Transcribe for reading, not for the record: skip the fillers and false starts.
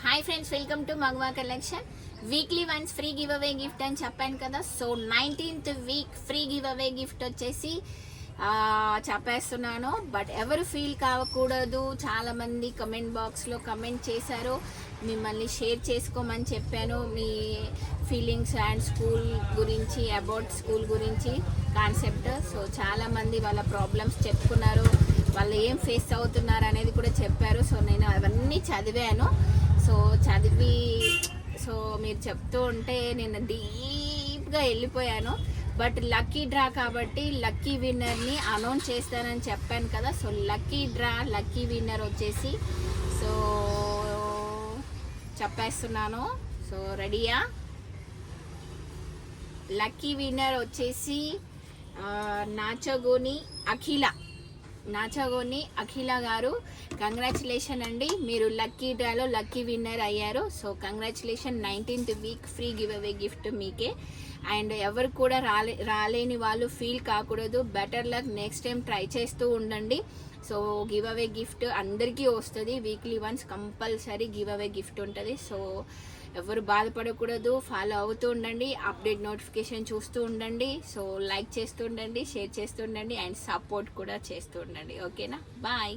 Hi friends, welcome to మగవా collection. Weekly once free give away gift అని చెప్పాను కదా. So 19th week free give away gift వచ్చేసి చెప్పేస్తున్నాను. బట్ ఎవరు ఫీల్ కావకూడదు. చాలామంది కమెంట్ బాక్స్లో కమెంట్ చేశారు, మిమ్మల్ని షేర్ చేసుకోమని చెప్పాను మీ ఫీలింగ్స్ అండ్ స్కూల్ గురించి, అబౌట్ స్కూల్ గురించి కాన్సెప్ట్. సో చాలామంది వాళ్ళ ప్రాబ్లమ్స్ చెప్పుకున్నారు, వాళ్ళు ఏం ఫేస్ అవుతున్నారు అనేది కూడా చెప్పారు. సో నేను అవన్నీ చదివాను. సో చదివి మీరు చెప్తూ ఉంటే నేను డీప్గా వెళ్ళిపోయాను. బట్ లక్కీ డ్రా కాబట్టి లక్కీ విన్నర్ని అనౌన్స్ చేస్తానని చెప్పాను కదా. So lucky draw, lucky winner వచ్చేసి సో చెప్పేస్తున్నాను. సో రెడీయా? లక్కీ విన్నర్ వచ్చేసి నాచగోని అఖిల గారు. కంగ్రాచులేషన్ అండి, మీరు లక్కీ డ్రాలో లక్కీ విన్నర్ అయ్యారు. So congratulation. 19th week free give away gift మీకే. అండ్ ఎవరు కూడా రాలేని వాళ్ళు ఫీల్ కాకూడదు. Better luck, next time try చేస్తూ ఉండండి. సో గివ్ అవే గిఫ్ట్ అందరికీ వస్తుంది. Weekly once compulsory give away gift ఉంటుంది. సో ఎవరు బాధపడకూడదు, ఫాలో అవుతూ ఉండండి, అప్డేట్ నోటిఫికేషన్ చూస్తూ ఉండండి. సో లైక్ చేస్తూ ఉండండి, షేర్ చేస్తూ ఉండండి అండ్ సపోర్ట్ కూడా చేస్తూ ఉండండి. ఓకేనా? బాయ్.